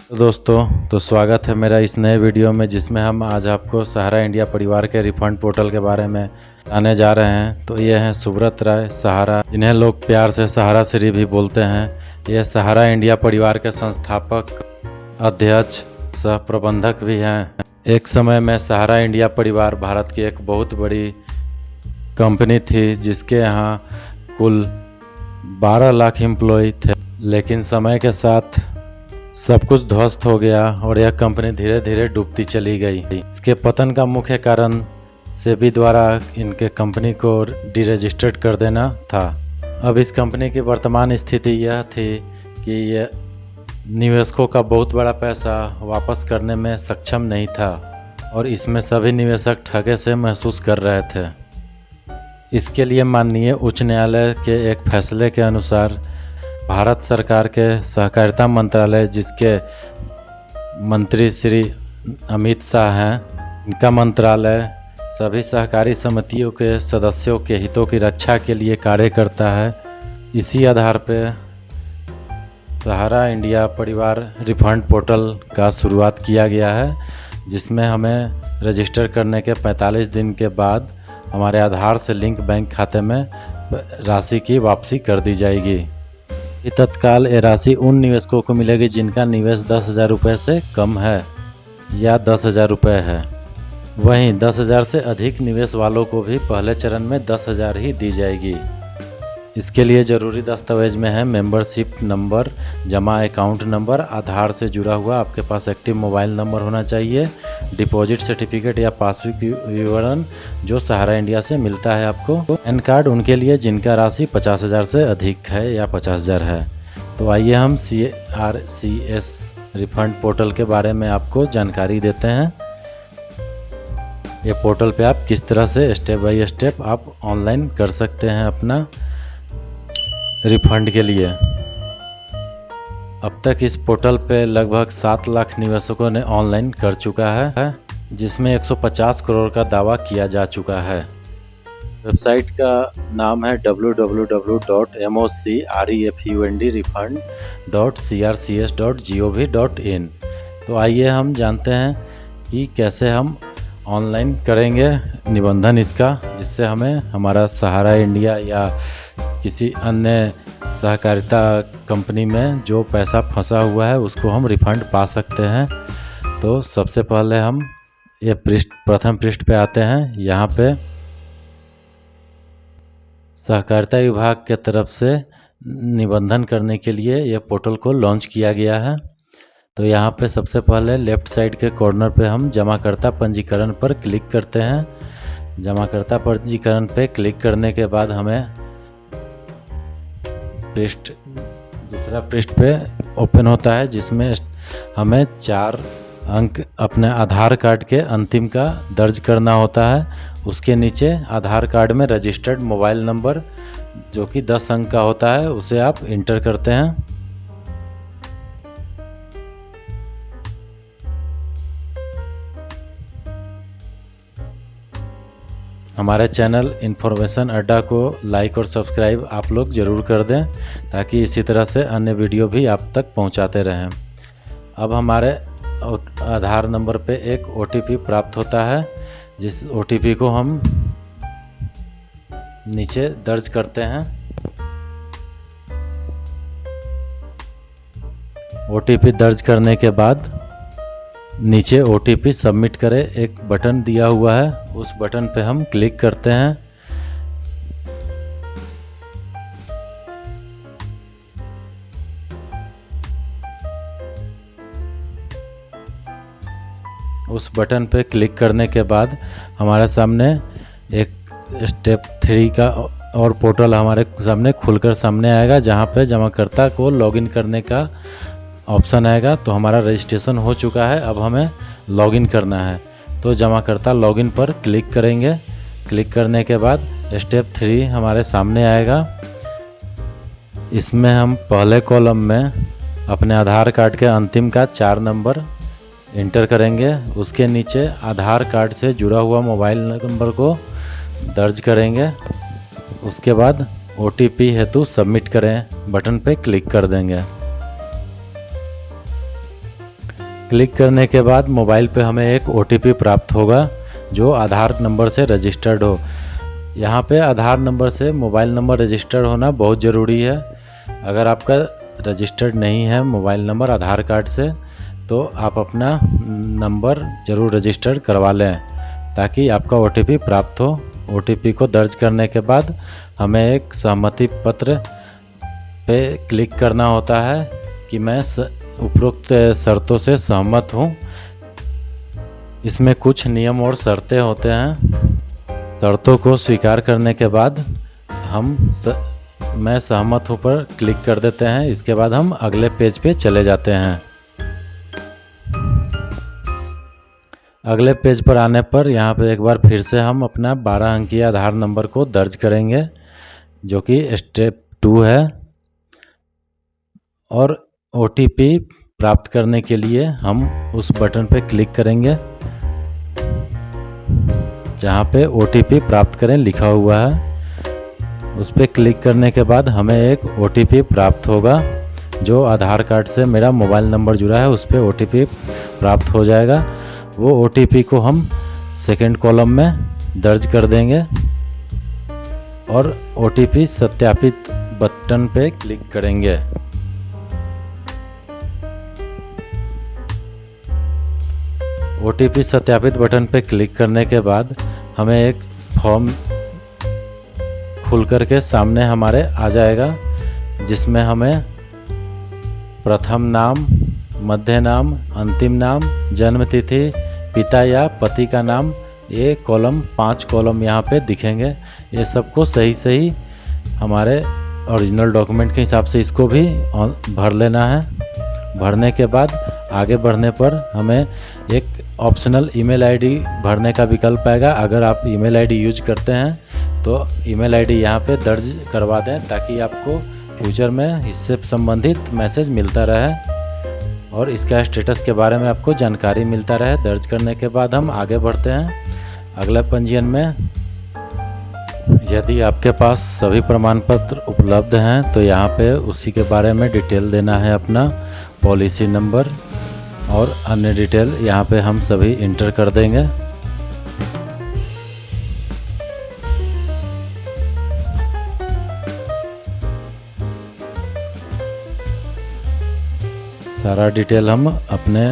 तो दोस्तों स्वागत है मेरा इस नए वीडियो में, जिसमें हम आज आपको सहारा इंडिया परिवार के रिफंड पोर्टल के बारे में आने जा रहे हैं। तो ये हैं सुब्रत राय सहारा, जिन्हें लोग प्यार से सहारा श्री भी बोलते हैं। ये सहारा इंडिया परिवार के संस्थापक, अध्यक्ष, सह प्रबंधक भी हैं। एक समय में सहारा इंडिया परिवार भारत की एक बहुत बड़ी कंपनी थी, जिसके यहाँ कुल 12 लाख एम्प्लॉय थे। लेकिन समय के साथ सब कुछ ध्वस्त हो गया और यह कंपनी धीरे धीरे डूबती चली गई। इसके पतन का मुख्य कारण सेबी द्वारा इनके कंपनी को डीरजिस्टर्ड कर देना था। अब इस कंपनी की वर्तमान स्थिति यह थी कि यह निवेशकों का बहुत बड़ा पैसा वापस करने में सक्षम नहीं था और इसमें सभी निवेशक ठगे से महसूस कर रहे थे। इसके लिए माननीय उच्च न्यायालय के एक फैसले के अनुसार भारत सरकार के सहकारिता मंत्रालय, जिसके मंत्री श्री अमित शाह हैं, इनका मंत्रालय सभी सहकारी समितियों के सदस्यों के हितों की रक्षा के लिए कार्य करता है। इसी आधार पर सहारा इंडिया परिवार रिफंड पोर्टल का शुरुआत किया गया है, जिसमें हमें रजिस्टर करने के 45 दिन के बाद हमारे आधार से लिंक बैंक खाते में राशि की वापसी कर दी जाएगी। तत्काल ये राशि उन निवेशकों को मिलेगी जिनका निवेश 10,000 रुपये से कम है या 10,000 रुपये है। वहीं 10,000 से अधिक निवेश वालों को भी पहले चरण में 10,000 ही दी जाएगी। इसके लिए ज़रूरी दस्तावेज में है मेंबरशिप नंबर, जमा अकाउंट नंबर, आधार से जुड़ा हुआ आपके पास एक्टिव मोबाइल नंबर होना चाहिए, डिपॉजिट सर्टिफिकेट या पासबुक विवरण जो सहारा इंडिया से मिलता है आपको, पैन कार्ड उनके लिए जिनका राशि 50,000 से अधिक है या 50,000 है। तो आइए हम CRCS रिफंड पोर्टल के बारे में आपको जानकारी देते हैं। ये पोर्टल पे आप किस तरह से स्टेप बाय स्टेप आप ऑनलाइन कर सकते हैं अपना रिफंड के लिए। अब तक इस पोर्टल पे लगभग 7 लाख निवेशकों ने ऑनलाइन कर चुका है, जिसमें 150 करोड़ का दावा किया जा चुका है। वेबसाइट का नाम है www.mocrefundrefund.crcs.gov.in। तो आइए हम जानते हैं कि कैसे हम ऑनलाइन करेंगे निबंधन इसका, जिससे हमें हमारा सहारा इंडिया या किसी अन्य सहकारिता कंपनी में जो पैसा फंसा हुआ है उसको हम रिफंड पा सकते हैं। तो सबसे पहले हम ये प्रथम पृष्ठ पे आते हैं। यहाँ पे सहकारिता विभाग के तरफ से निबंधन करने के लिए ये पोर्टल को लॉन्च किया गया है। तो यहाँ पे सबसे पहले लेफ़्ट साइड के कॉर्नर पे हम जमाकर्ता पंजीकरण पर क्लिक करते हैं। जमाकर्ता पंजीकरण पे क्लिक करने के बाद हमें दूसरा पृष्ठ पे ओपन होता है, जिसमें हमें 4 अंक अपने आधार कार्ड के अंतिम का दर्ज करना होता है। उसके नीचे आधार कार्ड में रजिस्टर्ड मोबाइल नंबर जो कि 10 अंक का होता है, उसे आप इंटर करते हैं। हमारे चैनल इन्फॉर्मेशन अड्डा को लाइक और सब्सक्राइब आप लोग ज़रूर कर दें, ताकि इसी तरह से अन्य वीडियो भी आप तक पहुंचाते रहें। अब हमारे आधार नंबर पे एक OTP प्राप्त होता है, जिस OTP को हम नीचे दर्ज करते हैं। OTP दर्ज करने के बाद नीचे OTP सबमिट करें एक बटन दिया हुआ है, उस बटन पे हम क्लिक करते हैं। उस बटन पे क्लिक करने के बाद हमारे सामने एक स्टेप 3 का और पोर्टल हमारे सामने खुलकर सामने आएगा, जहाँ पे जमाकर्ता को लॉगिन करने का ऑप्शन आएगा। तो हमारा रजिस्ट्रेशन हो चुका है, अब हमें लॉगिन करना है। तो जमाकर्ता लॉगिन पर क्लिक करेंगे। क्लिक करने के बाद स्टेप 3 हमारे सामने आएगा। इसमें हम पहले कॉलम में अपने आधार कार्ड के अंतिम का 4 नंबर इंटर करेंगे। उसके नीचे आधार कार्ड से जुड़ा हुआ मोबाइल नंबर को दर्ज करेंगे। उसके बाद OTP हेतु सबमिट करें बटन पे क्लिक कर देंगे। क्लिक करने के बाद मोबाइल पे हमें एक OTP प्राप्त होगा जो आधार नंबर से रजिस्टर्ड हो। यहाँ पे आधार नंबर से मोबाइल नंबर रजिस्टर्ड होना बहुत ज़रूरी है। अगर आपका रजिस्टर्ड नहीं है मोबाइल नंबर आधार कार्ड से तो आप अपना नंबर ज़रूर रजिस्टर्ड करवा लें ताकि आपका OTP प्राप्त हो। OTP को दर्ज करने के बाद हमें एक सहमति पत्र पे क्लिक करना होता है कि मैं उपरोक्त शर्तों से सहमत हूँ। इसमें कुछ नियम और शर्तें होते हैं। शर्तों को स्वीकार करने के बाद मैं सहमत हूँ पर क्लिक कर देते हैं। इसके बाद हम अगले पेज पे चले जाते हैं। अगले पेज पर आने पर यहाँ पे एक बार फिर से हम अपना 12 अंकीय आधार नंबर को दर्ज करेंगे जो कि स्टेप 2 है। और OTP प्राप्त करने के लिए हम उस बटन पे क्लिक करेंगे जहाँ पे OTP प्राप्त करें लिखा हुआ है। उस पर क्लिक करने के बाद हमें एक OTP प्राप्त होगा जो आधार कार्ड से मेरा मोबाइल नंबर जुड़ा है उस पर OTP प्राप्त हो जाएगा। वो OTP को हम सेकंड कॉलम में दर्ज कर देंगे और OTP सत्यापित बटन पे क्लिक करेंगे। OTP सत्यापित बटन पे क्लिक करने के बाद हमें एक फॉर्म खुल कर के सामने हमारे आ जाएगा जिसमें हमें प्रथम नाम, मध्य नाम, अंतिम नाम, जन्म तिथि, पिता या पति का नाम, ये कॉलम 5 कॉलम यहाँ पे दिखेंगे। ये सबको सही हमारे ओरिजिनल डॉक्यूमेंट के हिसाब से इसको भी भर लेना है। भरने के बाद आगे बढ़ने पर हमें एक ऑप्शनल ईमेल आईडी भरने का विकल्प आएगा। अगर आप ईमेल आईडी यूज करते हैं तो ईमेल आईडी यहाँ पे दर्ज करवा दें ताकि आपको फ्यूचर में इससे संबंधित मैसेज मिलता रहे और इसका स्टेटस के बारे में आपको जानकारी मिलता रहे। दर्ज करने के बाद हम आगे बढ़ते हैं। अगला पंजीयन में यदि आपके पास सभी प्रमाण पत्र उपलब्ध हैं तो यहाँ पे उसी के बारे में डिटेल देना है, अपना पॉलिसी नंबर और अन्य डिटेल यहाँ पे हम सभी इंटर कर देंगे। सारा डिटेल हम अपने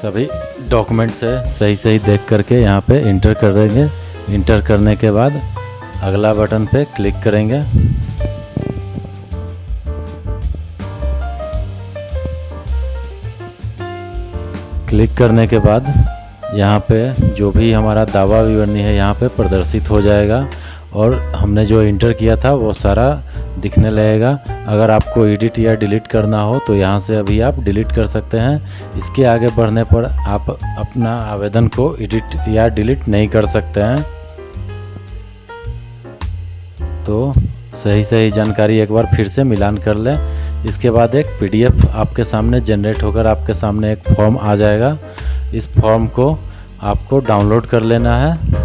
सभी डॉक्यूमेंट से सही देख करके यहाँ पे इंटर कर देंगे। इंटर करने के बाद अगला बटन पे क्लिक करेंगे। क्लिक करने के बाद यहाँ पे जो भी हमारा दावा विवरणी है यहाँ पे प्रदर्शित हो जाएगा और हमने जो इंटर किया था वो सारा दिखने लगेगा। अगर आपको एडिट या डिलीट करना हो तो यहाँ से अभी आप डिलीट कर सकते हैं। इसके आगे बढ़ने पर आप अपना आवेदन को एडिट या डिलीट नहीं कर सकते हैं। तो सही जानकारी एक बार फिर से मिलान कर लें। इसके बाद एक PDF आपके सामने जनरेट होकर आपके सामने एक फॉर्म आ जाएगा। इस फॉर्म को आपको डाउनलोड कर लेना है।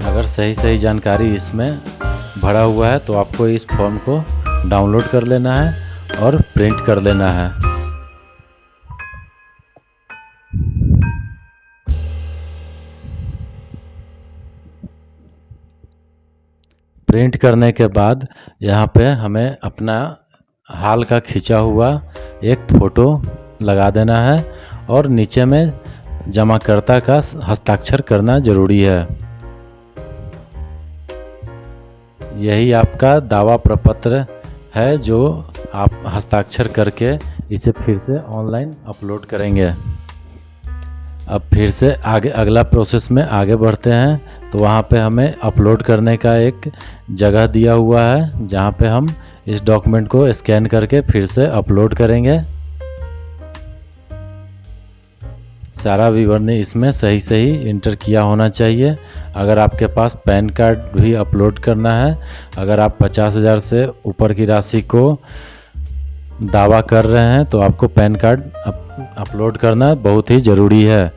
अगर सही जानकारी इसमें भरा हुआ है तो आपको इस फॉर्म को डाउनलोड कर लेना है और प्रिंट कर लेना है। प्रिंट करने के बाद यहाँ पे हमें अपना हाल का खींचा हुआ एक फ़ोटो लगा देना है और नीचे में जमाकर्ता का हस्ताक्षर करना ज़रूरी है। यही आपका दावा प्रपत्र है जो आप हस्ताक्षर करके इसे फिर से ऑनलाइन अपलोड करेंगे। अब फिर से आगे अगला प्रोसेस में आगे बढ़ते हैं तो वहाँ पे हमें अपलोड करने का एक जगह दिया हुआ है जहाँ पे हम इस डॉक्यूमेंट को स्कैन करके फिर से अपलोड करेंगे। सारा विवरणी इसमें सही इंटर किया होना चाहिए। अगर आपके पास पैन कार्ड भी अपलोड करना है, अगर आप 50,000 से ऊपर की राशि को दावा कर रहे हैं तो आपको पैन कार्ड अपलोड करना बहुत ही ज़रूरी है।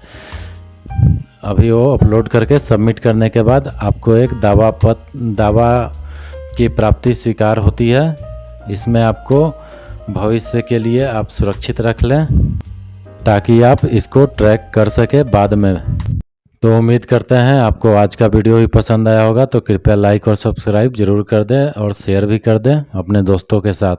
अभी वो अपलोड करके सबमिट करने के बाद आपको एक दावा की प्राप्ति स्वीकार होती है। इसमें आपको भविष्य के लिए आप सुरक्षित रख लें ताकि आप इसको ट्रैक कर सके बाद में। तो उम्मीद करते हैं आपको आज का वीडियो भी पसंद आया होगा, तो कृपया लाइक और सब्सक्राइब जरूर कर दें और शेयर भी कर दें अपने दोस्तों के साथ।